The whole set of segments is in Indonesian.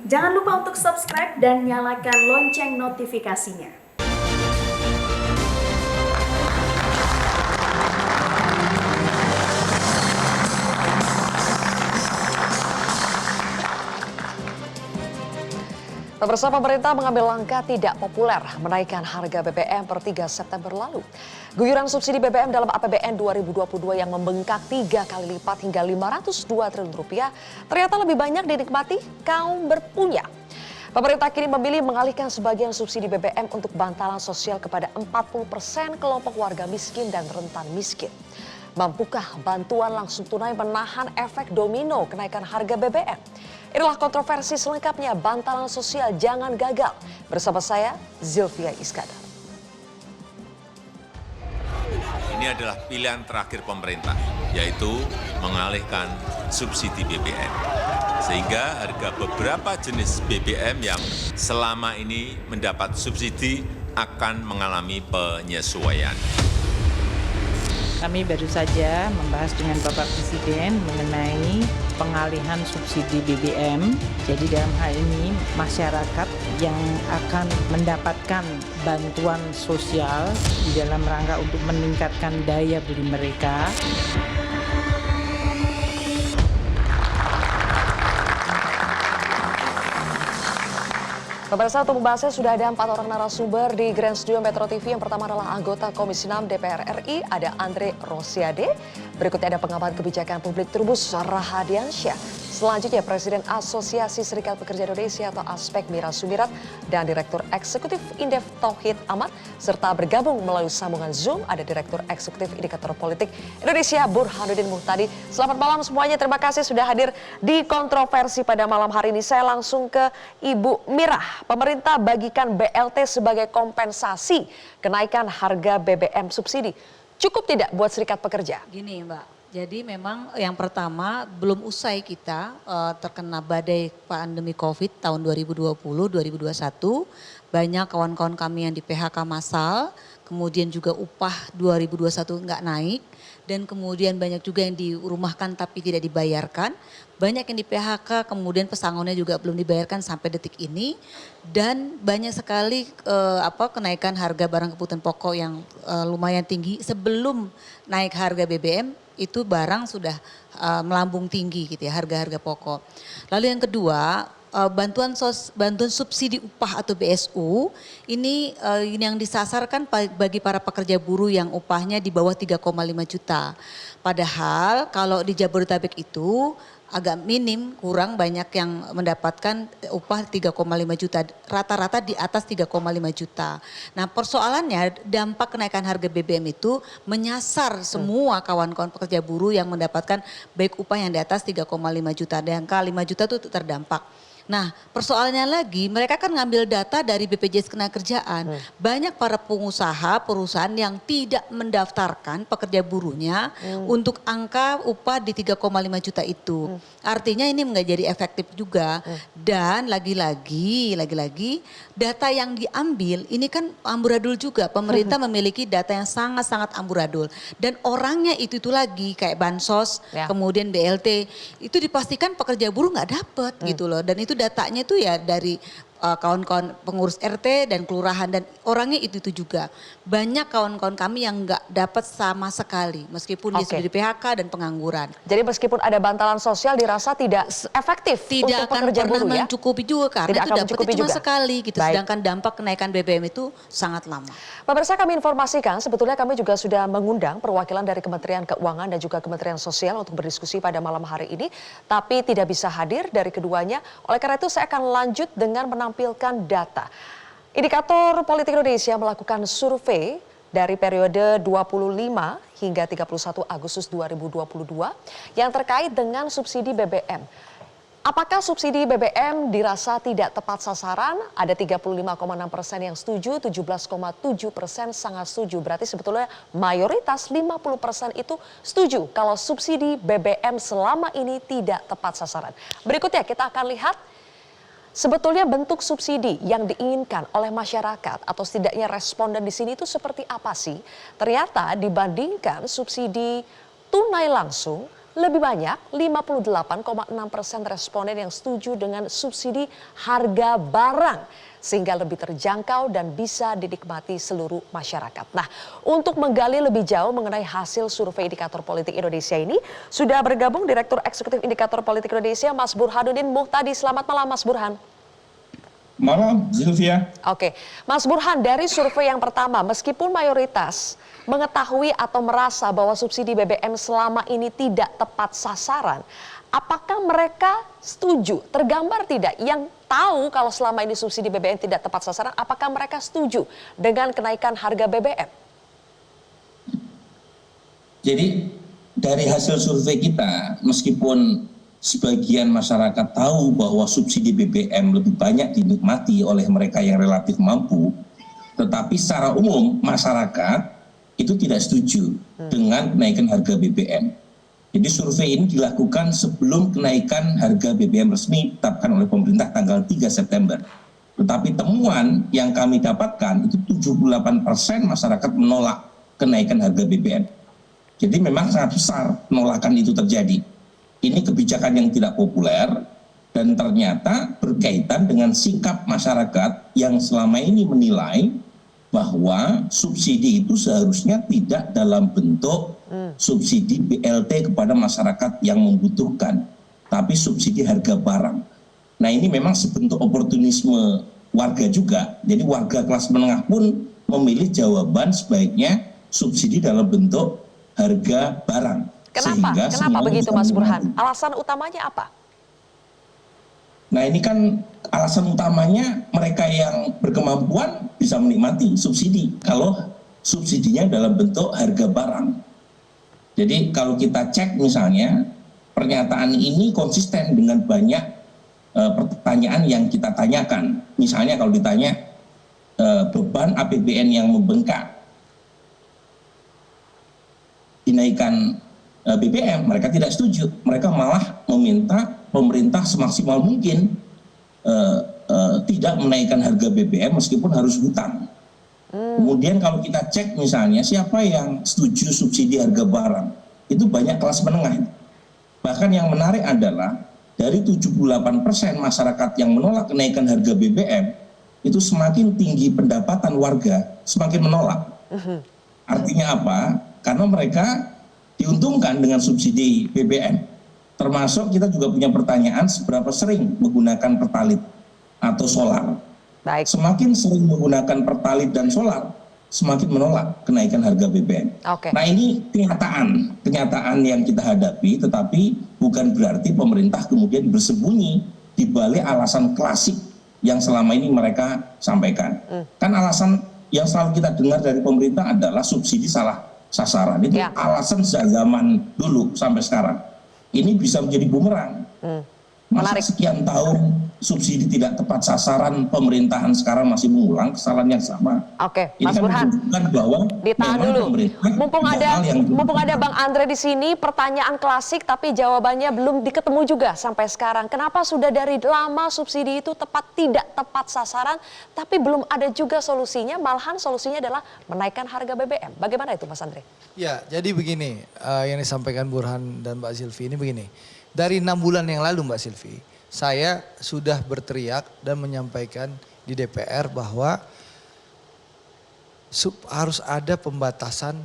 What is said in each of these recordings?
Jangan lupa untuk subscribe dan nyalakan lonceng notifikasinya. Pemirsa, pemerintah mengambil langkah tidak populer menaikkan harga BBM per 3 September lalu. Guyuran subsidi BBM dalam APBN 2022 yang membengkak 3 kali lipat hingga 502 triliun rupiah ternyata lebih banyak dinikmati kaum berpunya. Pemerintah kini memilih mengalihkan sebagian subsidi BBM untuk bantalan sosial kepada 40% kelompok warga miskin dan rentan miskin. Mampukah bantuan langsung tunai menahan efek domino kenaikan harga BBM? Inilah kontroversi selengkapnya bantalan sosial jangan gagal. Bersama saya, Zilvia Iskandar. Ini adalah pilihan terakhir pemerintah, yaitu mengalihkan subsidi BBM. Sehingga harga beberapa jenis BBM yang selama ini mendapat subsidi akan mengalami penyesuaian. Kami baru saja membahas dengan Bapak Presiden mengenai pengalihan subsidi BBM. Jadi dalam hal ini masyarakat yang akan mendapatkan bantuan sosial di dalam rangka untuk meningkatkan daya beli mereka. Pemirsa, untuk membahasnya sudah ada 4 orang narasumber di Grand Studio Metro TV. Yang pertama adalah anggota Komisi 6 DPR RI, ada Andre Rosiade. Berikutnya ada pengamat kebijakan publik Trubus Rahadiansyah. Selanjutnya Presiden Asosiasi Serikat Pekerja Indonesia atau ASPEK Mira Sumirat dan Direktur Eksekutif Indef Tauhid Ahmad. Serta bergabung melalui sambungan Zoom ada Direktur Eksekutif Indikator Politik Indonesia Burhanuddin Muhtadi. Selamat malam semuanya, terima kasih sudah hadir di kontroversi pada malam hari ini. Saya langsung ke Ibu Mira. Pemerintah bagikan BLT sebagai kompensasi kenaikan harga BBM subsidi. Cukup tidak buat serikat pekerja? Gini Mbak, jadi memang yang pertama belum usai kita terkena badai pandemi COVID tahun 2020-2021. Banyak kawan-kawan kami yang di PHK massal, kemudian juga upah 2021 nggak naik. Dan kemudian banyak juga yang dirumahkan tapi tidak dibayarkan. Banyak yang di PHK, kemudian pesangonnya juga belum dibayarkan sampai detik ini. Dan banyak sekali kenaikan harga barang kebutuhan pokok yang lumayan tinggi. Sebelum naik harga BBM, itu barang sudah melambung tinggi gitu ya, harga-harga pokok. Lalu yang kedua, bantuan subsidi upah atau BSU ini yang disasarkan bagi para pekerja buruh yang upahnya di bawah 3,5 juta. Padahal kalau di Jabodetabek itu agak minim, kurang banyak yang mendapatkan upah 3,5 juta, rata-rata di atas 3,5 juta. Nah persoalannya dampak kenaikan harga BBM itu menyasar semua kawan-kawan pekerja buruh yang mendapatkan baik upah yang di atas 3,5 juta, dan angka 5 juta itu terdampak. Nah persoalannya lagi, mereka kan ngambil data dari BPJS Ketenagakerjaan. Banyak para pengusaha, perusahaan yang tidak mendaftarkan pekerja buruhnya untuk angka upah di 3,5 juta itu. Artinya ini nggak jadi efektif juga. Dan lagi-lagi data yang diambil ini kan amburadul juga. Pemerintah memiliki data yang sangat-sangat amburadul. Dan orangnya itu lagi kayak bansos, kemudian BLT. Itu dipastikan pekerja buruh nggak dapet gitu loh. Dan itu datanya itu ya dari kawan-kawan pengurus RT dan kelurahan, dan orangnya itu juga. Banyak kawan-kawan kami yang nggak dapat sama sekali meskipun dia sudah di PHK dan pengangguran. Jadi meskipun ada bantalan sosial dirasa tidak efektif tidak untuk akan pekerja pernah buruh ya? mencukupi juga karena Tidak itu akan dapatnya mencukupi cuma juga. sekali gitu. Baik. Sedangkan dampak kenaikan BBM itu sangat lama. Pemirsa, kami informasikan sebetulnya kami juga sudah mengundang perwakilan dari Kementerian Keuangan dan juga Kementerian Sosial untuk berdiskusi pada malam hari ini. Tapi tidak bisa hadir dari keduanya. Oleh karena itu saya akan lanjut dengan menampilkan data. Indikator Politik Indonesia melakukan survei dari periode 25 hingga 31 Agustus 2022 yang terkait dengan subsidi BBM. Apakah subsidi BBM dirasa tidak tepat sasaran? Ada 35,6% yang setuju, 17,7% sangat setuju. Berarti sebetulnya mayoritas 50% itu setuju kalau subsidi BBM selama ini tidak tepat sasaran. Berikutnya kita akan lihat sebetulnya bentuk subsidi yang diinginkan oleh masyarakat atau setidaknya responden di sini itu seperti apa sih? Ternyata dibandingkan subsidi tunai langsung, lebih banyak 58,6% responden yang setuju dengan subsidi harga barang sehingga lebih terjangkau dan bisa dinikmati seluruh masyarakat. Nah, untuk menggali lebih jauh mengenai hasil survei Indikator Politik Indonesia ini, sudah bergabung Direktur Eksekutif Indikator Politik Indonesia, Mas Burhanuddin Muhtadi. Selamat malam, Mas Burhan. Malam, Sylvia. Oke, Mas Burhan, dari survei yang pertama, meskipun mayoritas mengetahui atau merasa bahwa subsidi BBM selama ini tidak tepat sasaran, apakah mereka setuju? Tergambar tidak yang tahu kalau selama ini subsidi BBM tidak tepat sasaran, apakah mereka setuju dengan kenaikan harga BBM? Jadi dari hasil survei kita, meskipun sebagian masyarakat tahu bahwa subsidi BBM lebih banyak dinikmati oleh mereka yang relatif mampu, tetapi secara umum masyarakat itu tidak setuju dengan kenaikan harga BBM. Jadi survei ini dilakukan sebelum kenaikan harga BBM resmi ditetapkan oleh pemerintah tanggal 3 September. Tetapi temuan yang kami dapatkan itu 78% masyarakat menolak kenaikan harga BBM. Jadi memang sangat besar penolakan itu terjadi. Ini kebijakan yang tidak populer dan ternyata berkaitan dengan sikap masyarakat yang selama ini menilai bahwa subsidi itu seharusnya tidak dalam bentuk subsidi BLT kepada masyarakat yang membutuhkan, tapi subsidi harga barang. Nah, ini memang sebentuk oportunisme warga juga. Jadi warga kelas menengah pun memilih jawaban sebaiknya subsidi dalam bentuk harga barang. Kenapa begitu, Mas Burhan? Alasan utamanya apa? Nah, ini kan alasan utamanya mereka yang berkemampuan bisa menikmati subsidi kalau subsidinya dalam bentuk harga barang. Jadi kalau kita cek misalnya pernyataan ini konsisten dengan banyak pertanyaan yang kita tanyakan. Misalnya kalau ditanya beban APBN yang membengkak, dinaikkan BBM, mereka tidak setuju. Mereka malah meminta pemerintah semaksimal mungkin tidak menaikkan harga BBM meskipun harus hutang. Kemudian kalau kita cek misalnya siapa yang setuju subsidi harga barang, itu banyak kelas menengah. Bahkan yang menarik adalah dari 78% masyarakat yang menolak kenaikan harga BBM, itu semakin tinggi pendapatan warga, semakin menolak. Artinya apa? Karena mereka diuntungkan dengan subsidi BBM. Termasuk kita juga punya pertanyaan seberapa sering menggunakan pertalit atau solar. Baik. Semakin sering menggunakan pertalit dan solar, semakin menolak kenaikan harga BBM. Oke. Nah, ini kenyataan yang kita hadapi, tetapi bukan berarti pemerintah kemudian bersembunyi di balik alasan klasik yang selama ini mereka sampaikan. Kan alasan yang selalu kita dengar dari pemerintah adalah subsidi salah sasaran. Itu alasan sejak zaman dulu sampai sekarang. Ini bisa menjadi bumerang. Masa sekian tahun subsidi tidak tepat sasaran, pemerintahan sekarang masih mengulang kesalahan yang sama. Oke, ini Mas kan Burhan, bahwa ditahan dulu. Mumpung ada Bang Andre di sini, pertanyaan klasik tapi jawabannya belum diketemu juga sampai sekarang. Kenapa sudah dari lama subsidi itu tidak tepat sasaran, tapi belum ada juga solusinya, malahan solusinya adalah menaikkan harga BBM. Bagaimana itu, Mas Andre? Ya, jadi begini, yang disampaikan Burhan dan Mbak Sylvie ini begini. Dari 6 bulan yang lalu Mbak Sylvie, saya sudah berteriak dan menyampaikan di DPR bahwa harus ada pembatasan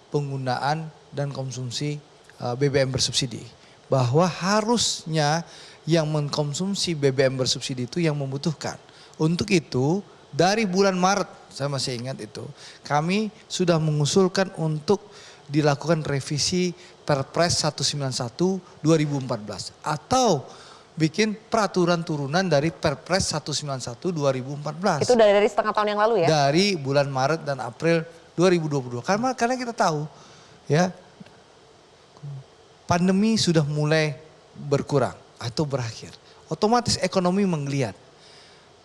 penggunaan dan konsumsi BBM bersubsidi. Bahwa harusnya yang mengkonsumsi BBM bersubsidi itu yang membutuhkan. Untuk itu dari bulan Maret, saya masih ingat itu, kami sudah mengusulkan untuk dilakukan revisi Perpres 191 2014 atau bikin peraturan turunan dari Perpres 191 2014. Itu dari setengah tahun yang lalu ya? Dari bulan Maret dan April 2022. Karena kita tahu ya pandemi sudah mulai berkurang atau berakhir. Otomatis ekonomi menggeliat.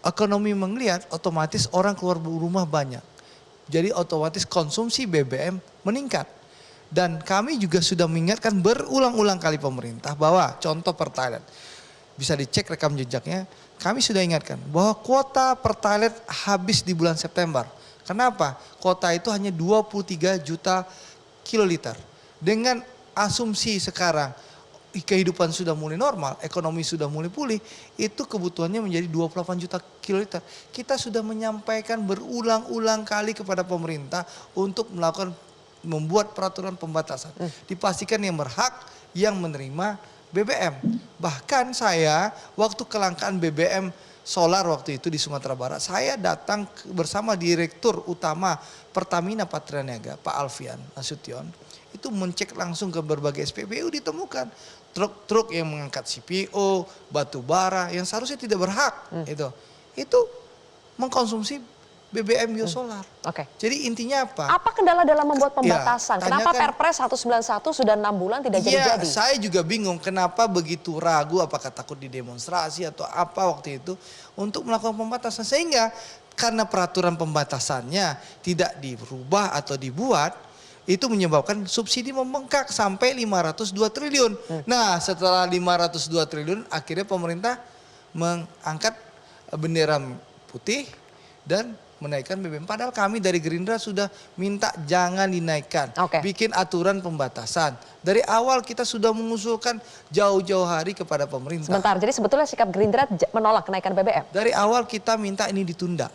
Ekonomi menggeliat, otomatis orang keluar rumah banyak. Jadi otomatis konsumsi BBM meningkat. Dan kami juga sudah mengingatkan berulang-ulang kali pemerintah bahwa contoh Pertalite, bisa dicek rekam jejaknya, kami sudah ingatkan bahwa kuota Pertalite habis di bulan September. Kenapa? Kuota itu hanya 23 juta kiloliter. Dengan asumsi sekarang kehidupan sudah mulai normal, ekonomi sudah mulai pulih, itu kebutuhannya menjadi 28 juta kiloliter. Kita sudah menyampaikan berulang-ulang kali kepada pemerintah untuk membuat peraturan pembatasan. Dipastikan yang berhak yang menerima BBM. Bahkan saya waktu kelangkaan BBM solar waktu itu di Sumatera Barat, saya datang bersama Direktur Utama Pertamina Patraniaga, Pak Alfian Nasution, itu mencek langsung ke berbagai SPBU, ditemukan truk-truk yang mengangkat CPO, batu bara yang seharusnya tidak berhak itu mengkonsumsi BBM biosolar. Oke. Jadi intinya apa? Apa kendala dalam membuat pembatasan? Ya, Kenapa tanyakan- Perpres 191 sudah 6 bulan tidak Iya, jadi-jadi? saya juga bingung kenapa begitu ragu, apakah takut didemonstrasi atau apa waktu itu untuk melakukan pembatasan. Sehingga karena peraturan pembatasannya tidak dirubah atau dibuat, itu menyebabkan subsidi membengkak sampai 502 triliun. Nah, setelah 502 triliun akhirnya pemerintah mengangkat bendera putih dan menaikkan BBM. Padahal kami dari Gerindra sudah minta jangan dinaikkan. Oke. Bikin aturan pembatasan. Dari awal kita sudah mengusulkan jauh-jauh hari kepada pemerintah. Sebentar, jadi sebetulnya sikap Gerindra menolak kenaikan BBM? Dari awal kita minta ini ditunda.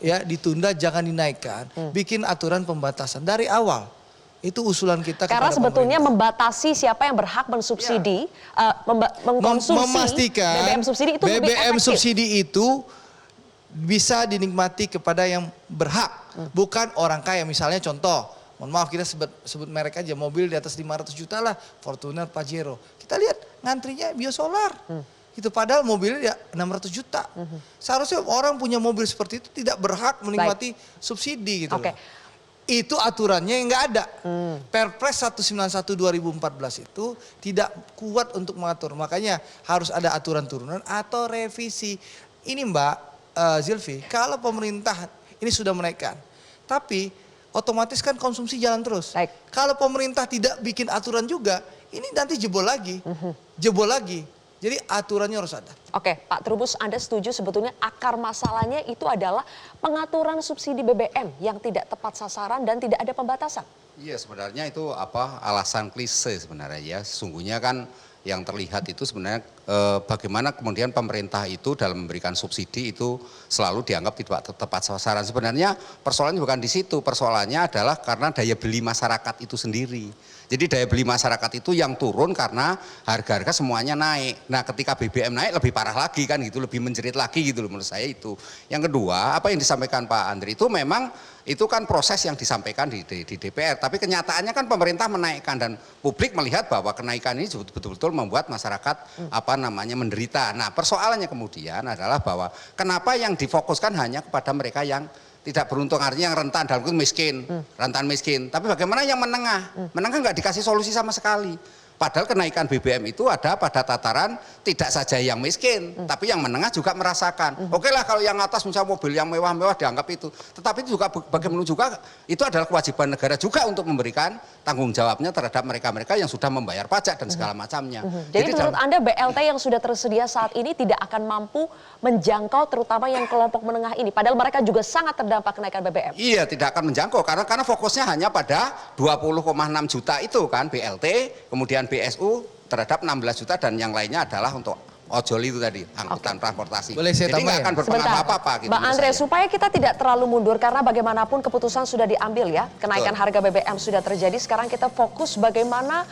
Ya, ditunda jangan dinaikkan. Bikin aturan pembatasan dari awal. Itu usulan kita Karena kepada sebetulnya pemerintah. membatasi siapa yang berhak mensubsidi, mengkonsumsi memastikan BBM subsidi itu lebih BBM efektif. subsidi itu bisa dinikmati kepada yang berhak, bukan orang kaya. Misalnya contoh, mohon maaf kita sebut merek aja, mobil di atas 500 juta lah, Fortuner, Pajero. Kita lihat ngantrinya biosolar. Itu padahal mobilnya ya 600 juta. Seharusnya orang punya mobil seperti itu tidak berhak menikmati subsidi gitu Oke. loh. Itu aturannya yang nggak ada. Perpres 191 2014 itu tidak kuat untuk mengatur. Makanya harus ada aturan turunan atau revisi. Ini Mbak Zilvi, kalau pemerintah ini sudah menaikkan, tapi otomatis kan konsumsi jalan terus. Baik. Kalau pemerintah tidak bikin aturan juga, ini nanti jebol lagi. Jebol lagi. Jadi aturannya harus ada. Oke, Pak Trubus, Anda setuju sebetulnya akar masalahnya itu adalah pengaturan subsidi BBM yang tidak tepat sasaran dan tidak ada pembatasan? Iya, sebenarnya itu alasan klise sebenarnya ya. Sesungguhnya kan yang terlihat itu sebenarnya bagaimana kemudian pemerintah itu dalam memberikan subsidi itu selalu dianggap tidak tepat sasaran. Sebenarnya persoalannya bukan di situ, persoalannya adalah karena daya beli masyarakat itu sendiri. Jadi daya beli masyarakat itu yang turun karena harga-harga semuanya naik. Nah, ketika BBM naik lebih parah lagi kan gitu, lebih menjerit lagi gitu loh menurut saya itu. Yang kedua, apa yang disampaikan Pak Andri itu memang itu kan proses yang disampaikan di DPR. Tapi kenyataannya kan pemerintah menaikkan dan publik melihat bahwa kenaikan ini betul-betul membuat masyarakat menderita. Nah, persoalannya kemudian adalah bahwa kenapa yang difokuskan hanya kepada mereka yang tidak beruntung, artinya yang rentan, dalam itu miskin, rentan miskin. Tapi bagaimana yang menengah? Menengah nggak dikasih solusi sama sekali. Padahal kenaikan BBM itu ada pada tataran tidak saja yang miskin, tapi yang menengah juga merasakan. Oke lah kalau yang atas misalnya mobil yang mewah-mewah dianggap itu. Tetapi itu juga bagaimana juga itu adalah kewajiban negara juga untuk memberikan tanggung jawabnya terhadap mereka-mereka yang sudah membayar pajak dan segala macamnya. Jadi menurut Anda BLT yang sudah tersedia saat ini tidak akan mampu menjangkau terutama yang kelompok menengah ini. Padahal mereka juga sangat terdampak kenaikan BBM. Iya, tidak akan menjangkau karena fokusnya hanya pada 20,6 juta itu kan BLT, kemudian BSU terhadap 16 juta dan yang lainnya adalah untuk ojol itu tadi, angkutan transportasi. Boleh saya Jadi nggak tambahin? akan berpengaruh apa-apa gitu. Mbak menurut Andre, saya. supaya kita tidak terlalu mundur karena bagaimanapun keputusan sudah diambil ya. Kenaikan harga BBM sudah terjadi, sekarang kita fokus bagaimana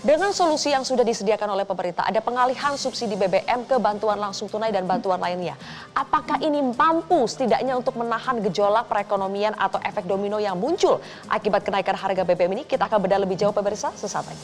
dengan solusi yang sudah disediakan oleh pemerintah. Ada pengalihan subsidi BBM ke bantuan langsung tunai dan bantuan lainnya. Apakah ini mampu setidaknya untuk menahan gejolak perekonomian atau efek domino yang muncul akibat kenaikan harga BBM ini? Kita akan bedah lebih jauh pemirsa sesaat lagi.